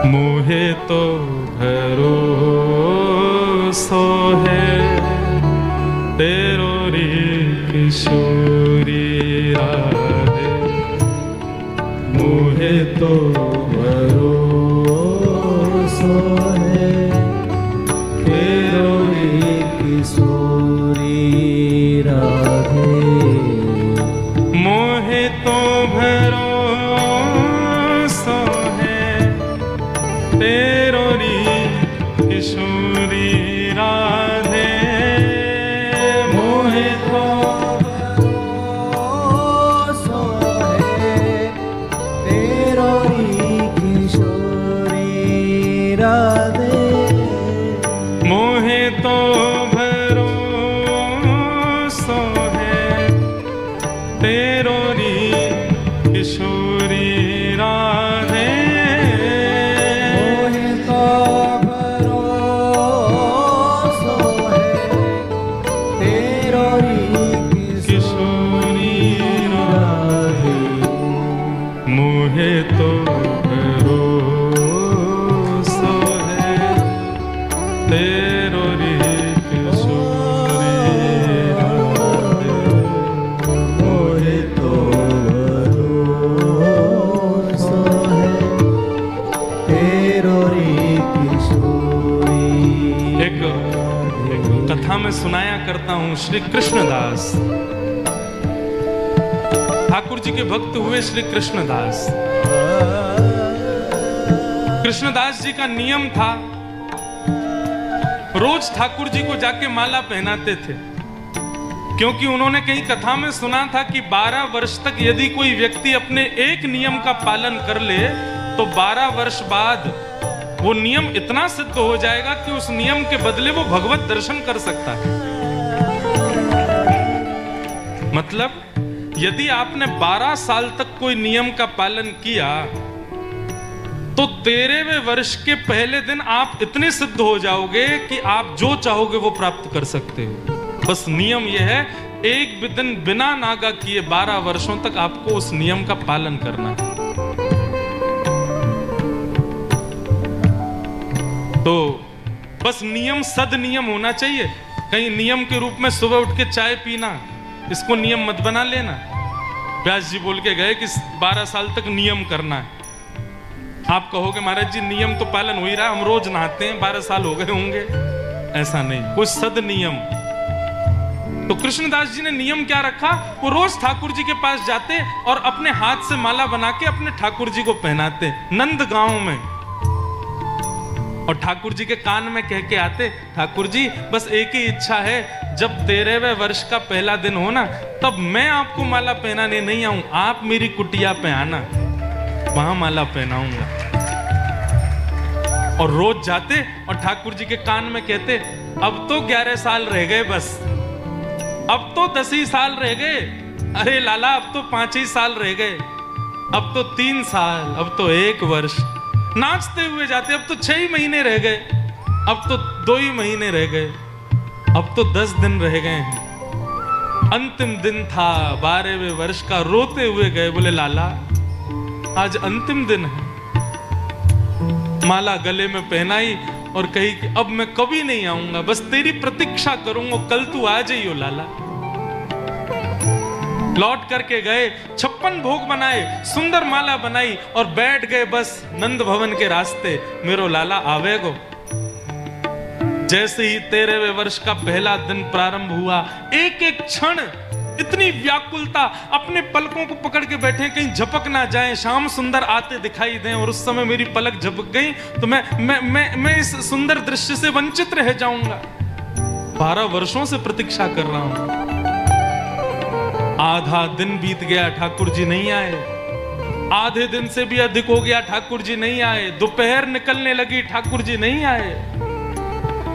मोहे तो भरोसो है तेरो री किशोरी राधे। मोहे तो भरोसो है तेरो री किशोरी राधे। मोहे तो भरोसो है तेरो री किशोरी राधे। मोहे तो भरोसो है तेरो री किशोरी राधे। मोहे तो भरोसो है तेरो री किशोरी राधे। मोहे तो भरोसो है तेरो री किशोरी राधे। मोहे तो भरोसो है तेरो री किशोरी राधे। मोहे तो भरोसो है तेरो री किशोरी। एक कथा में सुनाया करता हूँ। श्री कृष्णदास ठाकुर जी के भक्त हुए। श्री कृष्णदास कृष्णदास जी का नियम था, रोज ठाकुर जी को जाके माला पहनाते थे, क्योंकि उन्होंने कहीं कथा में सुना था कि 12 वर्ष तक यदि कोई व्यक्ति अपने एक नियम का पालन कर ले तो 12 वर्ष बाद वो नियम इतना सिद्ध हो जाएगा कि उस नियम के बदले वो भगवत दर्शन कर सकता है। मतलब यदि आपने 12 साल तक कोई नियम का पालन किया तो 13वें वर्ष के पहले दिन आप इतने सिद्ध हो जाओगे कि आप जो चाहोगे वो प्राप्त कर सकते हो। बस नियम यह है, एक भी दिन बिना नागा किए 12 वर्षों तक आपको उस नियम का पालन करना है। तो बस नियम सद नियम होना चाहिए। कहीं नियम के रूप में सुबह उठ के चाय पीना, इसको नियम मत बना लेना। व्यास जी बोल के गए कि 12 साल तक नियम करना है। आप कहोगे महाराज जी नियम तो पालन हो ही रहा है, हम रोज नहाते हैं, 12 साल हो गए होंगे। ऐसा नहीं, कुछ सद नियम। तो कृष्णदास जी ने नियम क्या रखा, वो रोज ठाकुर जी के पास जाते और अपने हाथ से माला बना के अपने ठाकुर जी को पहनाते नंद गांव में, और ठाकुर जी के कान में कह के आते, ठाकुर जी बस एक ही इच्छा है, जब 13वें वर्ष का पहला दिन हो ना तब मैं आपको माला पहनाने नहीं आऊं, आप मेरी कुटिया पे आना, वहां माला पहनाऊंगा। और रोज जाते और ठाकुर जी के कान में कहते, अब तो 11 साल रह गए, बस अब तो 10 ही साल रह गए, अरे लाला अब तो 5 ही साल रह गए, अब तो 3 साल, अब तो 1 वर्ष। नाचते हुए जाते, अब तो 6 ही महीने रह गए, अब तो 2 ही महीने रह गए, अब तो 10 दिन रह गए हैं। अंतिम दिन था 12वें वर्ष का, रोते हुए गए, बोले लाला आज अंतिम दिन है। माला गले में पहनाई और कही कि अब मैं कभी नहीं आऊंगा, बस तेरी प्रतीक्षा करूंगा, कल तू आ जाइयो लाला। लौट करके गए, 56 भोग बनाए, सुंदर माला बनाई और बैठ गए बस नंद भवन के रास्ते, मेरो लाला आवेगो। जैसे ही 13वें वर्ष का पहला दिन प्रारंभ हुआ, एक एक क्षण इतनी व्याकुलता, अपने पलकों को पकड़ के बैठे कहीं झपक ना जाए, श्याम सुंदर आते दिखाई दें, और उस समय मेरी पलक झपक गई तो मैं इस सुंदर दृश्य से वंचित रह जाऊंगा। 12 वर्षों से प्रतीक्षा कर रहा हूं। आधा दिन बीत गया, ठाकुर जी नहीं आए। आधे दिन से भी अधिक हो गया, ठाकुर जी नहीं आए। दोपहर निकलने लगी, ठाकुर जी नहीं आए।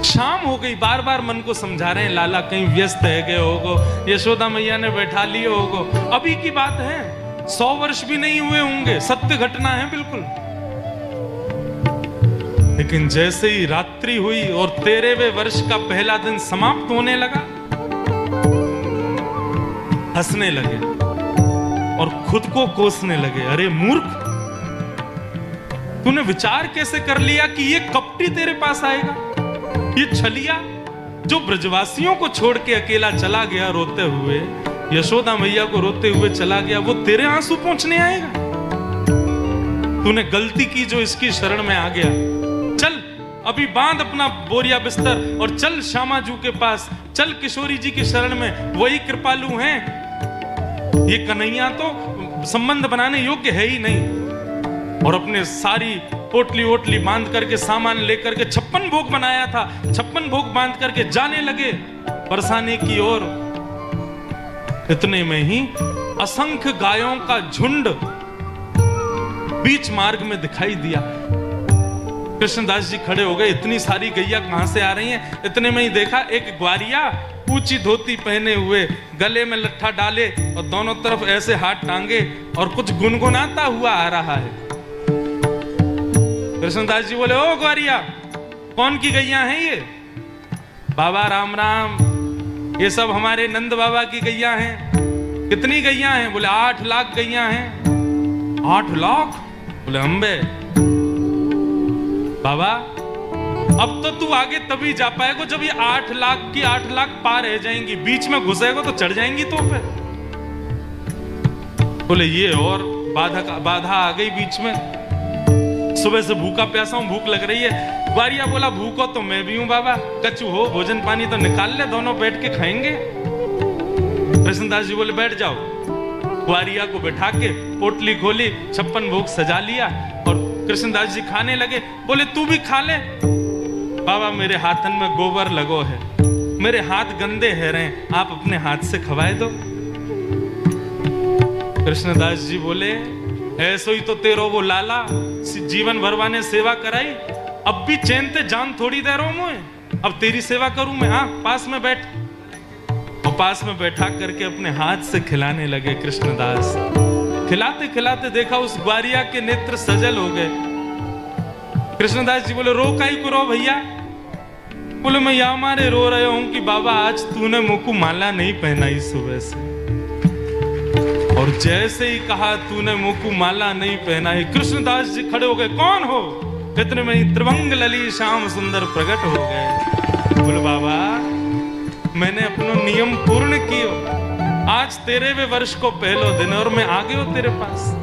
शाम हो गई, बार बार मन को समझा रहे हैं, लाला कहीं व्यस्त है गए होगो, यशोदा मैया ने बैठा लिए होगो। अभी की बात है, 100 वर्ष भी नहीं हुए होंगे, सत्य घटना है बिल्कुल। लेकिन जैसे ही रात्रि हुई और 13वें वर्ष का पहला दिन समाप्त होने लगा, हंसने लगे और खुद को कोसने लगे, अरे मूर्ख, तूने विचार कैसे कर लिया कि ये कपटी तेरे पास आएगा? ये छलिया जो ब्रजवासियों को छोड़ के अकेला चला गया रोते हुए, यशोदा मैया को रोते हुए चला गया, वो तेरे आंसू पहुंचने आएगा? तूने गलती की जो इसकी शरण में आ गया। चल अभी बांध अपना बोरिया बिस्तर और चल श्यामाजू के पास, चल किशोरी जी की शरण में, वही कृपालु हैं। ये कन्हैया तो संबंध बनाने योग्य है ही नहीं। और अपने सारी पोटली वोटली बांध करके सामान लेकर के 56 भोग बनाया था, 56 भोग बांध करके जाने लगे बरसाने की ओर। इतने में ही असंख्य गायों का झुंड बीच मार्ग में दिखाई दिया। कृष्णदास जी खड़े हो गए, इतनी सारी गैया कहां से आ रही हैं? इतने में ही देखा एक ग्वारिया ऊंची धोती पहने हुए, गले में लट्ठा डाले और दोनों तरफ ऐसे हाथ टांगे और कुछ गुनगुनाता हुआ आ रहा है। कृष्णदास जी बोले, ओ ग्वारिया, कौन की गैया हैं ये? बाबा राम राम, ये सब हमारे नंद बाबा की गैया हैं। कितनी गैया हैं? बोले 8 लाख गैया हैं। 8 लाख? बोले अम्बे बाबा, अब तो तू आगे तभी जा पाएगा जब ये 8 लाख की 8 लाख पार रह जाएंगी, बीच में घुसेगा तो चढ़ जाएंगी तो पे। बोले ये और बाधा आ गई बीच में। सुबह से भूखा प्यासा हूं, भूख लग रही है। ग्वारिया बोला, भूखो तो मैं भी हूं बाबा, कचू हो, भोजन पानी तो निकाल ले, दोनों बैठ के खाएंगे। कृष्णदास जी बोले, बैठ जाओ। ग्वारिया को बैठा के पोटली खोली, 56 भोग सजा लिया और कृष्णदास जी खाने लगे। बोले, तू भी खा ले। बाबा, मेरे हाथन में गोबर लगो है, मेरे हाथ गंदे है रहे, आप अपने हाथ से खवाए दो। कृष्णदास जी बोले, ऐसो ही तो तेरो वो लाला जीवन भरवाने सेवा कराई, अब भी चैन ते जान थोड़ी दे रहा हूं मैं, अब तेरी सेवा करूं मैं? हाँ, पास में बैठ। और पास में बैठा करके अपने हाथ से खिलाने लगे कृष्णदास। खिलाते खिलाते देखा उस ग्वारिया के नेत्र सजल हो गए। कृष्णदास जी बोले, रो काई को रो भैया? बोले, मैं या मारे रो रहे हूं कि बाबा आज तूने मुझको माला नहीं पहनाई सुबह से, और जैसे ही कहा तूने मुझको माला नहीं पहनाई, कृष्णदास जी खड़े हो गए। कौन हो? इतने में ही त्रिभंग लली श्याम सुंदर प्रकट हो गए। बोले, बाबा मैंने अपना नियम पूर्ण कियो, आज तेरे वे वर्ष को पहलो दिन और मैं आ गयो तेरे पास।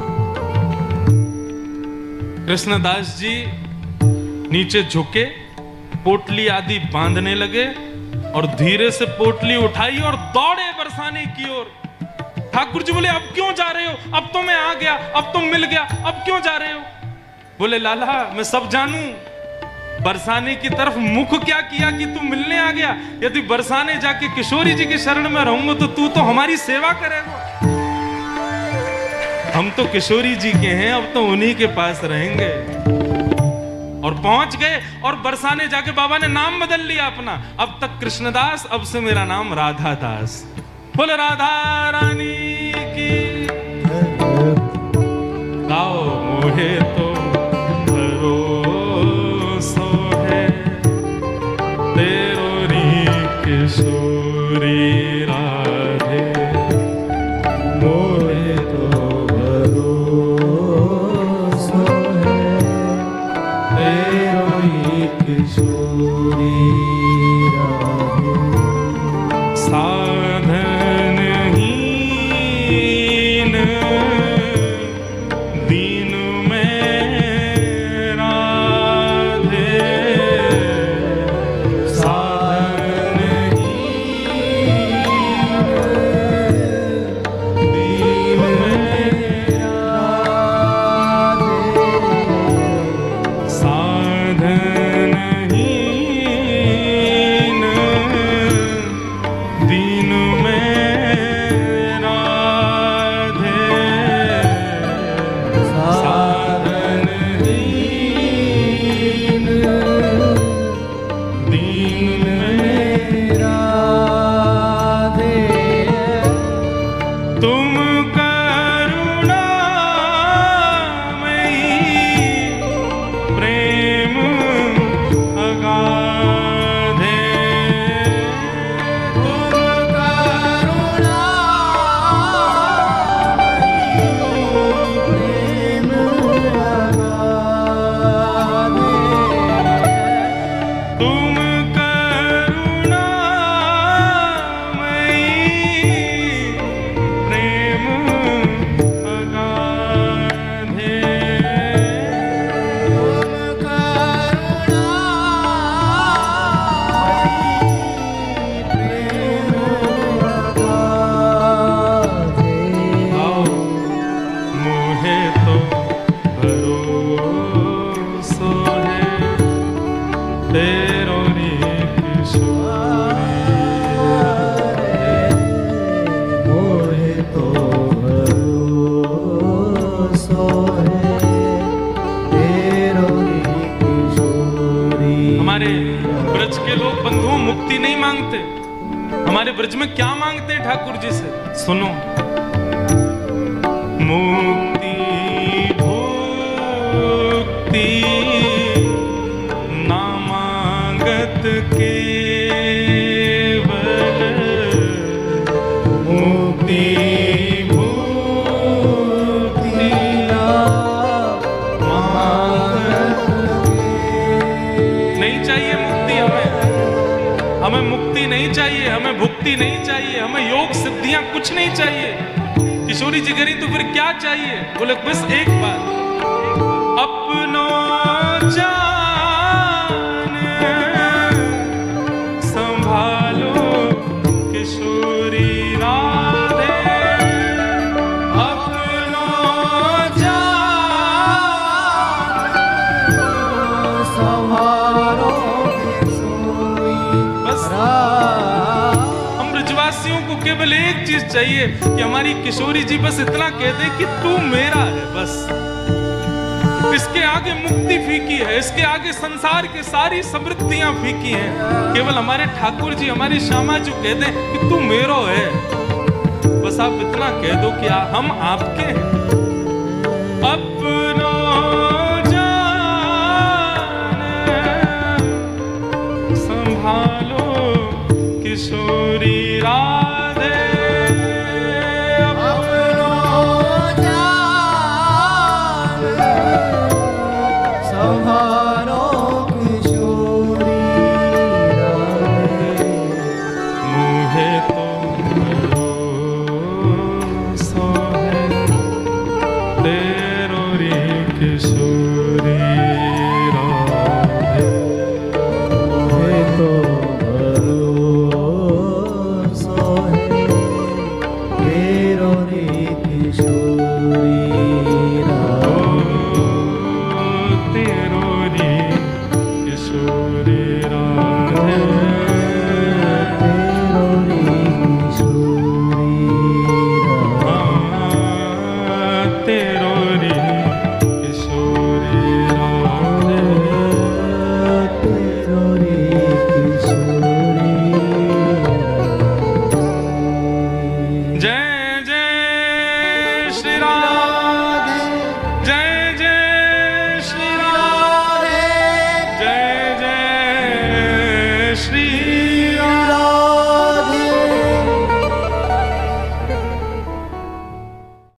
कृष्णदास जी नीचे झुके, पोटली आदि बांधने लगे और धीरे से पोटली उठाई और दौड़े बरसाने की ओर। ठाकुर जी बोले, अब क्यों जा रहे हो? अब तो मैं आ गया, अब तो मिल गया, अब क्यों जा रहे हो? बोले, लाला मैं सब जानू, बरसाने की तरफ मुख क्या किया कि तू मिलने आ गया? यदि बरसाने जाके किशोरी जी की शरण में रहूंगा तो तू तो हमारी सेवा करेगा। हम तो किशोरी जी के हैं, अब तो उन्हीं के पास रहेंगे। और पहुंच गए और बरसाने जाके बाबा ने नाम बदल लिया अपना, अब तक कृष्णदास, अब से मेरा नाम राधा दास। बोले राधा रानी की गाओ, मोहे तो भरोसो है, तेरो री किशोरी राधे, मोहे तो भरोसो है, तेरो ही किशोरी राधे। साधन ही ब्रज में क्या मांगते हैं ठाकुर जी से, सुनो। मुक्ति भुक्ति ना मांगत केवल, मुक्ति भुक्ति ना मांगत नहीं चाहिए मुक्ति हमें मुक्ति नहीं चाहिए, हमें भुक्ति नहीं चाहिए, हमें योग सिद्धियां कुछ नहीं चाहिए। किशोरी जी करी तो फिर क्या चाहिए? बोले बस एक बात, अपनो जान संभालो किशोरी राधे, अपनो जान संभालो किशोरी बस हम ब्रजवासियों को केवल एक चीज चाहिए कि हमारी किशोरी जी बस इतना कह दे कि तू मेरा है, बस। इसके आगे मुक्ति फीकी है, इसके आगे संसार के सारी समृद्धियां फीकी हैं। केवल हमारे ठाकुर जी, हमारी श्यामा जी कह दे कि तू मेरो है, बस आप इतना कह दो कि हम आपके हैं। अपनो जान संभालो किशोरी राधे,